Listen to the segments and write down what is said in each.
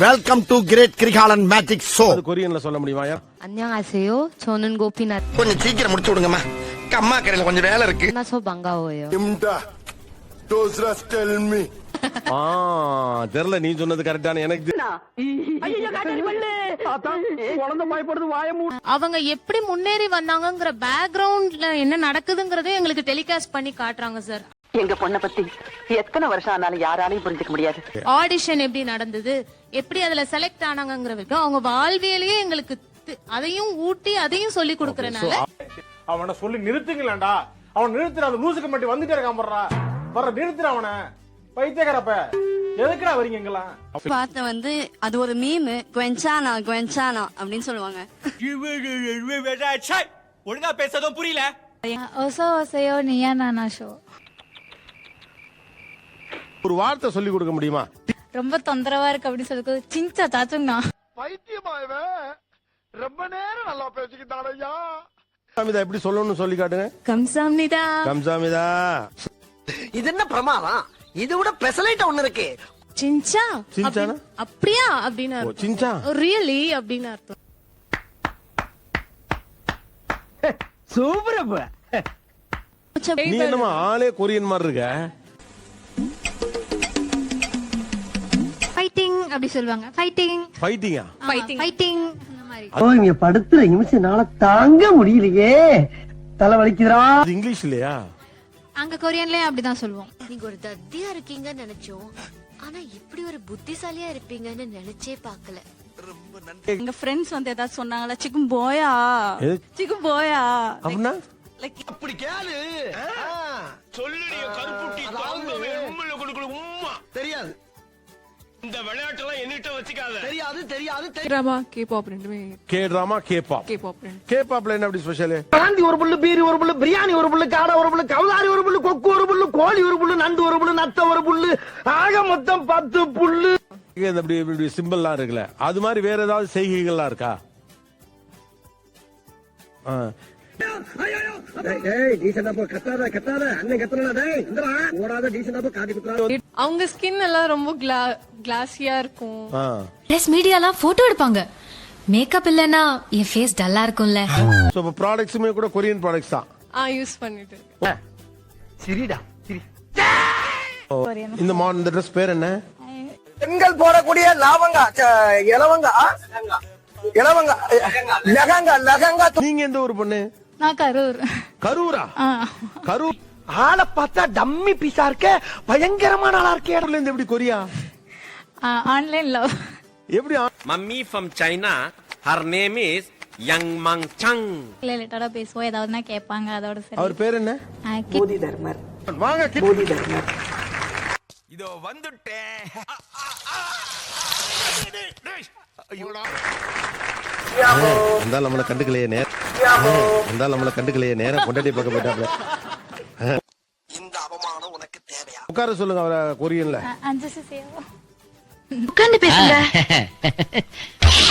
Welcome to great Kirikalan magic show. அது கொரியன்ல சொல்ல முடியுமா? 안녕하세요. 저는 고피나트. கொஞ்சம் சீக்கிரம் முடிச்சு விடுங்கம்மா. அம்மா கடையில கொஞ்சம் வேலை இருக்கு. 만나서 반가워요. தெரியல, நீ சொன்னது கரெக்டான எனக்கு அவங்க எப்படி முன்னேறி வந்தாங்கங்கிற பேக்ரவுண்ட்ல என்ன நடக்குதுங்கறதே எங்களுக்கு டெலிகாஸ்ட் பண்ணி காட்டுறாங்க சார். எங்க பொண்ணை பத்தி எத்தனை வருஷம் ஆனாலும் யாராலையும் புரிஞ்சுக்க முடியாது. ஆடிஷன் எப்படி நடந்தது, எப்படி அதுல செலக்ட் ஆனாங்கங்கிற வரைக்கும் அவங்க வாழ்வியலையே எங்களுக்கு அதையும் ஊட்டி அதையும் சொல்லி கொடுக்கறனால அவனை சொல்லி நிறுத்துங்களேன்டா. அவன் நிறுத்துற அந்த லூசுக்கு மட்டும் வந்துட்டே இருக்கான். வர்ற நிறுத்துற அவனை பைத்தியக்காரப்ப எதுக்குடா வரீங்க எங்கெல்லாம்? பார்த்த அது ஒரு மீம், குவென்சானா குவென்சானா அப்படின்னு சொல்லுவாங்க. ஒழுங்கா பேசதும் புரியல. 어서 오세요 니야나나 ஷோ. ஒரு வார்த்தை சொல்லி கொடுக்க முடியுமா? ரொம்ப தொந்தரவா இருக்கு அப்படி சொல்லுது. சிஞ்சா சாச்சுங்கண்ணா பைத்தியமாயவே ரொம்ப நேரம் நல்லா பேசிக்கிட்டான் ஐயா. கம்சாமிதா எப்படி சொல்லணும்னு சொல்லி காட்டுங்க. கம்சாமிதா. கம்சாமிதா. இது என்ன பிரமாதம்? இது விட பெசலைட் ஒண்ணு இருக்கு. சிஞ்சா. சிஞ்சானா? அப்படியா அப்படின்னு ஓ, சிஞ்சா. ரியலி அப்படின்னு அர்த்தம். சூப்பரப்பா. நீ என்னமா ஆளே கொரியன் மாதிரி இருக்க? ஃபைட்டிங் அப்படி சொல்லுவாங்க. ஃபைட்டிங். ஃபைட்டிங்கா? ஃபைட்டிங் அந்த மாதிரி. இங்க படுத்துற நிமிஷம்னால தாங்க முடியலையே, தலை வலிக்குதுடா. அது இங்கிலீஷ் இல்லையா? அங்க கொரியன்லயே அப்படிதான் சொல்லுவோம். நீங்க ஒரு தத்தியா இருக்கீங்கன்னு நினைச்சோம். ஆனா இப்படி ஒரு புத்திசாலியா இருப்பீங்கன்னு நினைச்சே பார்க்கல. எங்க ஃப்ரெண்ட்ஸ் ஏதாவது சொன்னாங்களா, சிக்கும் போயா எது? சிக்கும் போயா அப்படின்னா அப்படி கேளு. சொல்லுடைய கருப்புட்டி தாங்கவே உம்மையில கொடுக்கல உம்மா. தெரியாது. இந்த விளையாட்டெல்லாம் என்னிட்ட வச்சுக்காத. தெரியாது தெரியாது. டிராமா கேபாப் ரெண்டுமே. K drama kebab. கேபாப் ரெண்டு. கேபாப்ல என்ன அப்படி ஸ்பெஷல்? காந்தி ஒரு புல்லு, பீரி ஒரு புல்லு, பிரியாணி ஒரு புல்லு, காடை ஒரு புல்லு, கவுதாரி ஒரு புல்லு, கொக்கு ஒரு புல்லு, கோழி ஒரு புல்லு, நண்டு ஒரு புல்லு, நத்த ஒரு புல்லு, ஆக மொத்தம் 10 புல்லு. அப்படி சிம்பிள்லாம் இருக்குல்ல, அது மாதிரி வேற ஏதாவது செய்கைகள்லாம் இருக்கா? அவங்க ஸ்கின் எல்லாம் ரொம்ப கிளாஸியா இருக்கும். பிரஸ் மீடியாலாம் போட்டோ எடுப்பாங்க. மேக்கப் இல்லனா என் ஃபேஸ் டல்லா இருக்கும்ல. சோ இப்ப ப்ராடக்ட்ஸ்மே கூட கொரியன் ப்ராடக்ட்ஸ் தான். யூஸ் பண்ணிட்டு இருக்கேன். சரிடா சரி. இந்த மாடல் இந்த Dress பேர் என்ன? பெண்கள் போடக்கூடிய லாவங்கா, இலவங்கா, இலவங்கா, லெஹங்கா, லெஹங்கா. நீங்க எந்த ஊர் பொண்ணு? நான் கரூர். கரூரா? கரூர். ஆளை பார்த்தா டம்மி பீஸா இருக்க, பயங்கரமான ஆளா இருக்கே. இருந்து எப்படி கொரியா? Online love. எப்படி? Mummy from China, her name is Yang Mang Sang. ரிலேட்டடா பேசுவோம், ஏதாவதுனா கேட்பாங்க, அதோட சரி. அவர் பேர் என்ன? போதி தர்மர். வாங்க போதி தர்மர். இதோ வந்துட்டேன். நம்மள கண்டுக்கலையே நேரம் கொண்டாடி பார்க்க போயிட்டாப்ல. இந்த அவமானம் உனக்கு தேவையா? உட்கார சொல்லுங்க அவரை கொரியன்ல. உட்கார்ந்து பேசுங்க.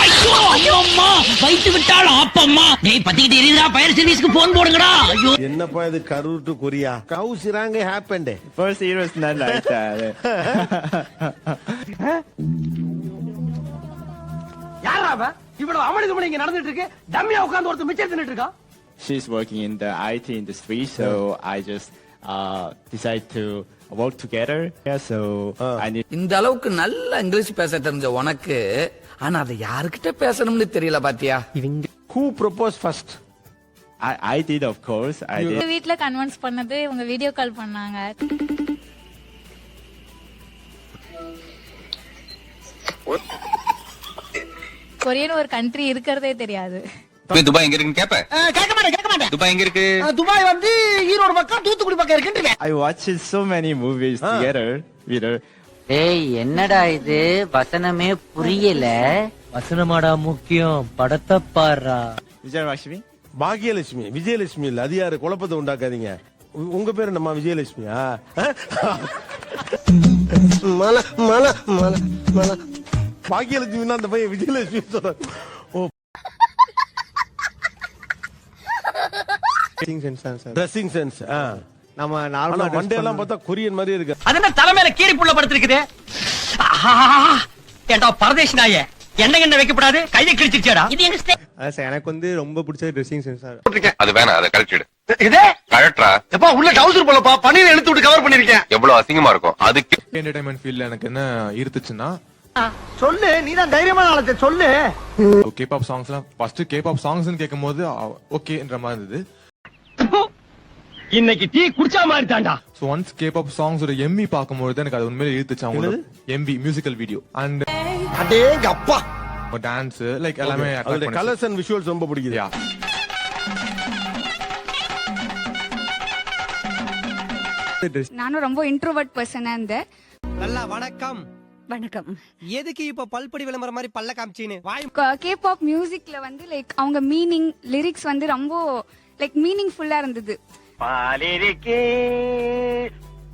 ஐயோ ஐயோ அம்மா, வைத்து விட்டாள் ஆப்பம்மா. டேய் பத்திக்கிட்டு எரியுதா, ஃபயர் சர்வீஸ்க்கு போன் போடுங்கடா. ஐயோ என்னப்பா இது Karur to Korea? How strange happened? First year was not like that. யாரா அவ? இவ்வளவு அமளி துமளி இங்க நடந்துட்டு இருக்கு. டம்மியா உட்கார்ந்து ஒருத்தர் மிச்சம் தின்னுட்டு இருக்கா. She's working in the IT industry, so I just decided to work together. Yeah, so I need. இந்த அளவுக்கு நல்ல இங்கிலீஷ் பேச தெரிஞ்ச உனக்கு, ஆனா அதை யாருக்கிட்ட பேசணும்னு தெரியல பாத்தியா? Who proposed first? I did, of course. I did. வீட்ல கன்வின்ஸ் பண்ணது உங்க வீடியோ கால் பண்ணாங்க. கொரியன் ஒரு கண்ட்ரி இருக்கிறதே தெரியாது. துபாய் எங்க இருக்குன்னு கேப்ப? கேட்க மாட்டேன். துபாய் எங்க இருக்கு? துபாய் ஈரோடு பக்கம், தூத்துக்குடி பக்கம் இருக்குன்றீங்க. I watched so many movies together with her. ஏய் என்னடா இது, வசனமே புரியல. வசனமாடா முக்கியம், படத்தை பாடுறா. விஜயலட்சுமி. பாகியலட்சுமி. விஜயலட்சுமி இல்ல, அது யாரு? குழப்பத்தை உண்டாக்காதீங்க. உங்க பேர் என்னம்மா? விஜயலட்சுமியா? மல மல மல மல பாகியலட்சுமி அந்த பையன் விஜயலட்சுமி சொல்ற. ஓ, ட்ரெஸ்ஸிங் சென்ஸ். நம்ம நார்மலா மண்டே எல்லாம் பார்த்தா கொரியன் மாதிரி இருக்கு. அது என்ன தலைமையில கீரி புள்ள படுத்திருக்குது. ஏண்டா பரதேசி நாயே என்ன வைக்கப்படாது கையை கிழிச்சிருச்சேடா இது எங்க எனக்கு வந்து ரொம்ப பிடிச்ச ட்ரெஸ்ஸிங் சென்ஸ் சார். அது வேணாம், அதை கழட்டிடு. இதே கழட்டுறா. எப்பா உள்ள டவுசர் போலப்பா பன்னீர் எடுத்து விட்டு கவர் பண்ணிருக்கேன். எவ்வளவு அசிங்கமா இருக்கும். அதுக்கு என்டர்டைன்மெண்ட் ஃபீல்ட்ல எனக்கு என்ன ஈர்த்துச்சுன்னா சொல்லு நீதான் தைரியமான ஆளத்தை சொல்லு. கேபாப் சாங்ஸ்லாம் ஃபர்ஸ்ட் கேபாப் சாங்ஸ்னு கேட்கும்போது ஓகேன்ற மாதிரி இருந்தது. இன்னைக்கு டீ குடிச்சா மாதிரி தாண்டா. ஸோ ஒன்ஸ் கேபாப் சாங்ஸோட எம்பி பார்க்கும்போது எனக்கு அது உண்மையிலே ஈர்த்துச்சு. அவங்களோட எம்பி மியூசிக்கல் வீடியோ அண்ட் அடேங்க அப்பா டான்ஸ் லைக் எல்லாமே அதோட கலர்ஸ் அண்ட் விஷுவல்ஸ் ரொம்ப பிடிக்குது. நானும் ரொம்ப இன்ட்ரோவர்ட் பர்சனா இருந்தேன். நல்லா வணக்கம் வணக்கம். எதுக்கு இப்ப பல்படி விளம்பரம் மாதிரி பல்ல காமிச்சீன்னு வாய் கேபாப் மியூசிக்ல வந்து லைக் அவங்க மீனிங் லிரிக்ஸ் வந்து ரொம்ப லைக் மீனிங்ஃபுல்லா இருந்தது. பாலிரிக்கி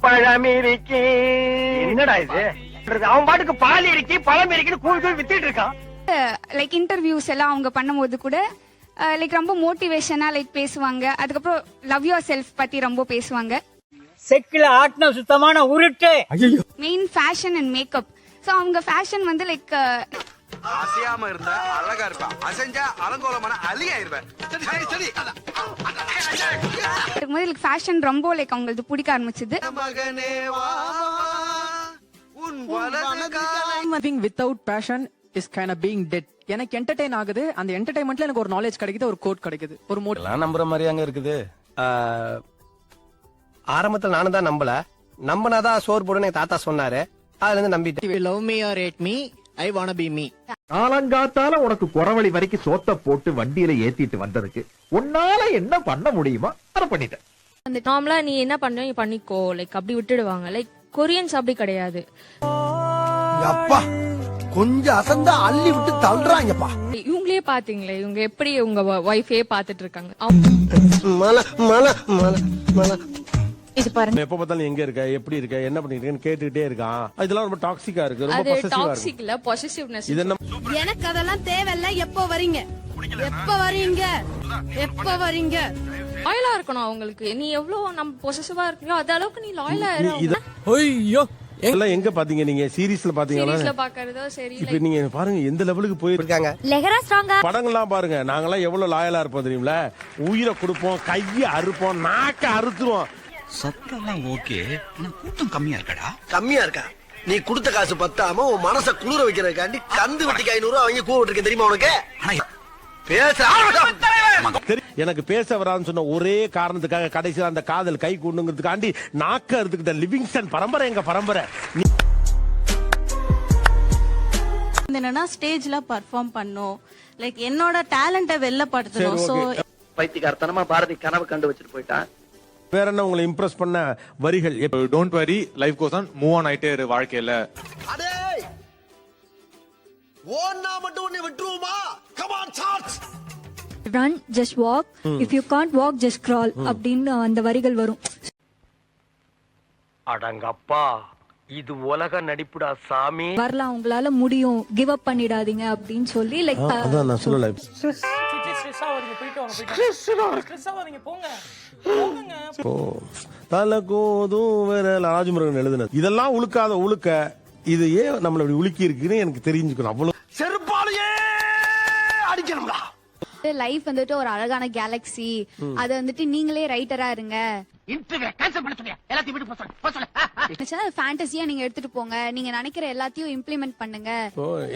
பழமிரிக்கி என்னடா இது? அவன் பாட்டுக்கு பால் இருக்கு பழம் இருக்குன்னு கூழ் கூழ் வித்துட்டு இருக்கான். லைக் இன்டர்வியூஸ் எல்லாம் அவங்க பண்ணும்போது கூட லைக் ரொம்ப மோட்டிவேஷனா லைக் பேசுவாங்க. அதுக்கப்புறம் லவ் யுவர் செல்ஃப் பத்தி ரொம்ப பேசுவாங்க. செக்கில ஆட்டின சுத்தமான உருட்டு. Main fashion and makeup. So அவங்க ஃபேஷன் வந்து லைக் அசையாம இருந்தா அழகா இருப்பா, அசைஞ்சா அலங்கோலமான அழி ஆயிருவேன். லைக் ஃபேஷன் ரொம்ப லைக் அவங்களுக்கு பிடிக்க ஆரம்பிச்சது. Without passion is kind of being dead. எனக்கு என்டர்டெயின் ஆகுது. அந்த என்டர்டைன்மெண்ட்ல எனக்கு ஒரு நாலேஜ் கிடைக்குது, ஒரு கோட் கிடைக்குது, ஒரு எல்லாம் நம்புற மாதிரி அங்க இருக்குது. ஆரம்பத்துல நானும் தான் நம்பினாதான் சோறு போடுன்னு எங்க தாத்தா சொன்னாரு. அதுல இருந்து நம்பிட்டேன். Love me or hate me, I want be me. காலங்காத்தால உனக்கு குறவழி வரைக்கும் சோத்த போட்டு வண்டியில ஏத்திட்டு வந்ததுக்கு உன்னால என்ன பண்ண முடியுமா அதை பண்ணிட்டேன். அந்த நார்மலா நீ என்ன பண்ண நீ பண்ணிக்கோ லைக் அப்படி விட்டுடுவாங்க. லைக் கொரியன்ஸ் அப்படி கிடையாது. அப்பா கொஞ்சம் அசந்தா அள்ளி விட்டு தள்ளுறாங்கப்பா. இவங்களே பாத்தீங்களே இவங்க எப்படி உங்க ஒய்ஃபே பாத்துட்டு இருக்காங்க. இது பாருங்க. எப்ப பார்த்தாலும் எங்க இருக்க, எப்படி இருக்க, என்ன பண்ணிட்டு இருக்கேன்னு கேட்டுக்கிட்டே இருக்கான். இதெல்லாம் ரொம்ப டாக்ஸிக்கா இருக்கு, ரொம்ப அது பொசசிவா டாக்ஸிக் இருக்கு. இல்ல பொசசிவ்னஸ். இது என்ன எனக்கு அதெல்லாம் தேவையில்ல. எப்போ வரீங்க எப்ப வரீங்க லாயலா இருக்கணும் அவங்களுக்கு. நீ எவ்வளவு நம்ம பொசசிவா இருக்கியோ அந்த அளவுக்கு நீ லாயலா இரு. ஐயோ எல்லாம் எங்க பாத்தீங்க நீங்க? சீரிஸ்ல பாத்தீங்களா? சீரிஸ்ல பாக்குறதோ சரி. இப்ப நீங்க பாருங்க எந்த லெவலுக்கு போயிருக்காங்க. லெகரா ஸ்ட்ராங்கா படங்கள்லாம் பாருங்க. நாங்கெல்லாம் எவ்வளவு லாயலா இருப்போம் தெரியுங்களா? உயிரை கொடுப்போம், கையை அறுப்போம், நாக்க அறுத்துருவோம். சத்தெல்லாம் ஓகே, கூட்டம் கம்மியா இருக்கடா. கம்மியா இருக்கா? நீ கொடுத்த காசு பத்தாம உன் மனச குளிர வைக்கிறதுக்காண்டி கந்து வெட்டிக்கு 500 அவங்க கூப்பிட்டு தெரியுமா உனக்கு? எனக்கு பேச வரான்னு சொன்ன ஒரே காரணத்துக்காக கடைசியில் அந்த காதல் கை கூண்டுங்கிறதுக்காண்டி நாக்க அறுத்துக்கிட்ட லிவிங்ஸ்டன் பரம்பரை எங்க பரம்பரை. என்னன்னா ஸ்டேஜ்ல பெர்ஃபார்ம் பண்ணோம். லைக் என்னோட டேலண்ட்டை வெளிப்படுத்தணும். சோ பைத்தியக்காரத்தனமா பாரதி கனவு கண்டு வச்சுட்டு போயிட்டான். வேற என்ன உங்களை இம்ப்ரெஸ் பண்ண வரிகள்? Don't worry, life goes on, move on ஆயிட்டே இரு வாழ்க்கையில. ஓன்னா மட்டும் உன்னை விட்டுருவோமா? Come on charge. Run just walk, if you can't walk just crawl அப்படின்னு அந்த வரிகள் வரும். அடங்கப்பா, இது உலக நடிப்புடா சாமி. வரலாம், உங்களால முடியும், கிவ் அப் பண்ணிடாதீங்க அப்படின்னு சொல்லி லைக் அதான் நான் சொல்லல. தல கோதும் வேற ராஜமுருகன் எழுதுனது. இதெல்லாம் உழுக்காத உழுக்க இது ஏன் நம்மள இப்படி உலுக்கி இருக்குன்னு எனக்கு தெரிஞ்சுக்கணும். அவ்வளவு செருப்பாலேயே அடிக்கணும்டா. லைஃப் வந்துட்டு ஒரு அழகான கேலக்ஸி. அது வந்துட்டு நீங்களே ரைட்டரா இருங்க. ஃபேண்டசியா நீங்க எடுத்துட்டு போங்க. நீங்க நினைக்கிற எல்லாத்தையும் இம்ப்ளிமெண்ட் பண்ணுங்க.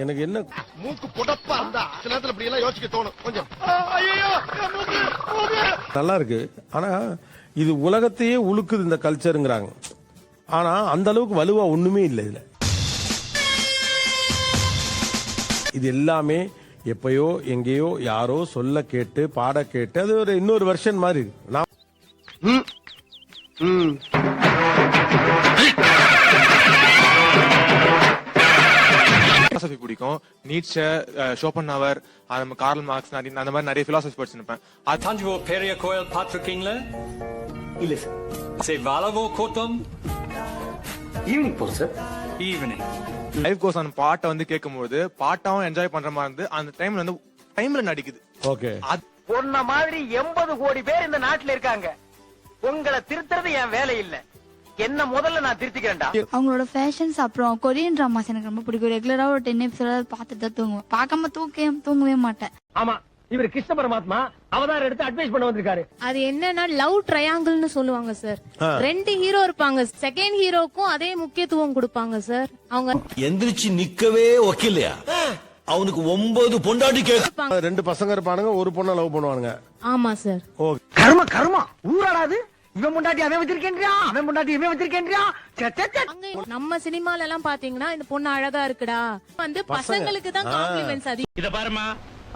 எனக்கு என்ன மூக்கு புடப்பா இருந்தா சில நேரத்துல இப்படி எல்லாம் யோசிக்க தோணும் கொஞ்சம். நல்லா இருக்கு. ஆனா இது உலகத்தையே உழுக்குது இந்த கல்ச்சருங்கிறாங்க. ஆனா அந்த அளவுக்கு வலுவா ஒண்ணுமே இல்லை இதுல. இது எல்லாமே எப்பயோ எங்கேயோ யாரோ சொல்ல கேட்டு பாட கேட்டு அது ஒரு இன்னொரு வெர்ஷன் மாதிரி இருக்கு. நான் பிலாசபி பிடிக்கும். நீட்சே, ஷோபன்ஹவர், கார்ல் மார்க்ஸ், அந்த மாதிரி நிறைய பிலாசபி படிச்சிருப்பேன். தஞ்சாவூர் பெரிய கோயில் பார்த்திருக்கீங்களா? இல்ல சார். வாலவோ கோட்டம் ஈவினிங் போற sir. Evening life goes on பாட்டை வந்து கேட்கும்போது பாட்டாவும் என்ஜாய் பண்ற மாதிரி இருந்து அந்த டைம்ல வந்து டைம்ல நடிக்குது. ஓகே. பொண்ண மாதிரி 80 கோடி பேர் இந்த நாட்டுல இருக்காங்க. உங்களை திருத்துறது என் வேலை இல்ல. என்ன முதல்ல நான் திருத்திக்கிறேன்டா. அவங்களோட ஃபேஷன்ஸ் அப்புறம் கொரியன் டிராமாஸ் எனக்கு ரொம்ப பிடிக்கும். ரெகுலரா ஒரு 10 எபிசோட் பார்த்துட்டு தான் தூங்குவேன். பார்க்காம தூங்கவே மாட்டேன். ஆமா, இவர் கிருஷ்ண பரமாத்மா அவதாரம் எடுத்து அட்வைஸ் பண்ண வந்திருக்காரு. அது என்னன்னா லவ் ட்ரையாங்கிள்னு சொல்லுவாங்க சார். 2 ஹீரோ இருப்பாங்க. செகண்ட் ஹீரோக்கும் அதே முக்கியத்துவம் கொடுப்பாங்க சார். அவங்க எந்திரிச்சு நிக்கவே ஒக்கில்லையா? அவனுக்கு 9 பொண்டாட்டி கேட்பாங்க. 2 பசங்க இருப்பானுங்க, ஒரு பொண்ணை லவ் பண்ணுவானுங்க. ஆமா சார். கர்மா ஊராடாது. இவன் முண்டாட்டி அவன் வச்சிருக்கேன்றியா, அவன் முண்டாட்டி இவன் வச்சிருக்கேன்றியா. நம்ம சினிமால எல்லாம் பாத்தீங்கன்னா இந்த பொண்ணு அழகா இருக்குடா வந்து பசங்களுக்கு தான் காம்ப்ளிமெண்ட்ஸ் அதிகம். இத பாருமா,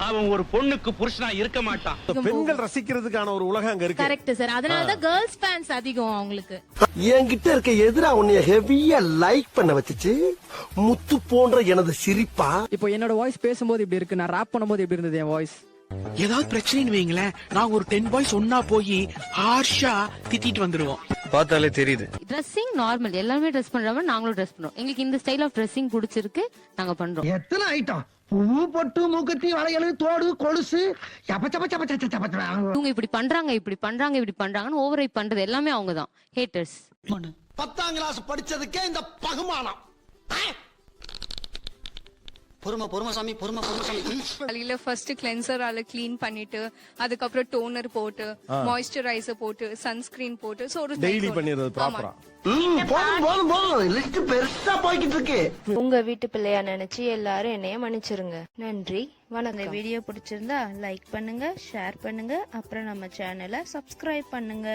அவன் ஒரு பொண்ணுக்கு புருஷனா இருக்க மாட்டான். பெண்கள் ரசிக்கிறதுக்கான ஒரு உலகம் அங்க இருக்கு. Correct sir. அதனாலதான் கேர்ள்ஸ் ஃபேன்ஸ் அதிகம் அவங்களுக்கு. என்கிட்ட இருக்க எதிரா உன்னைய ஹெவியா லைக் பண்ண வச்சுச்சு முத்து போன்ற எனது சிரிப்பா. இப்போ என்னோட வாய்ஸ் பேசும்போது இப்படி இருக்கு, நான் ராப் பண்ணும்போது எப்படி இருந்தது என் வாய்ஸ்? ஏதாவது பிரச்சனைன்னு வைங்களேன், நாங்க ஒரு 10 பாய்ஸ் ஒன்னா போய் ஹார்ஷா திட்டிட்டு வந்துருவோம். பார்த்தாலே தெரியுது. ட்ரெஸ்ஸிங் நார்மல், எல்லாமே ட்ரெஸ் பண்றவங்க நாங்களும் ட்ரெஸ் பண்றோம். எங்களுக்கு இந்த ஸ்டைல் ஆஃப் ட்ரெஸ்ஸிங் பிடிச்சிருக்கு, நாங்க பண்றோம். எத்தனை ஐட்டம், பூ பொட்டு மூக்குத்தி வளையல் தோடு கொலுசு இவங்க இப்படி பண்றாங்க இப்படி பண்றாங்கன்னு ஓவரை பண்றது எல்லாமே அவங்கதான் ஹேட்டர்ஸ். 10ஆம் கிளாஸ் படிச்சதுக்கே இந்த பகுமானம். பொறுமை சாமி. காலையில ஃபர்ஸ்ட் கிளென்சரால க்ளீன் பண்ணிட்டு அதுக்கப்புறம் டோனர் போட்டு மாய்ஸ்சரைசர் போட்டு சன்ஸ்கிரீன் போட்டு சோ ஒரு டெய்லி பண்ணிடுறது ப்ராப்பரா. போதும் லிஸ்ட் பெருசா போய்கிட்டு இருக்கு. உங்க வீட்டு பிள்ளையா நினைச்சு எல்லாரும் என்னைய மன்னிச்சிருங்க. நன்றி, வணக்கம். இந்த வீடியோ பிடிச்சிருந்தா லைக் பண்ணுங்க, ஷேர் பண்ணுங்க, அப்புறம் நம்ம சேனலை சப்ஸ்கிரைப் பண்ணுங்க.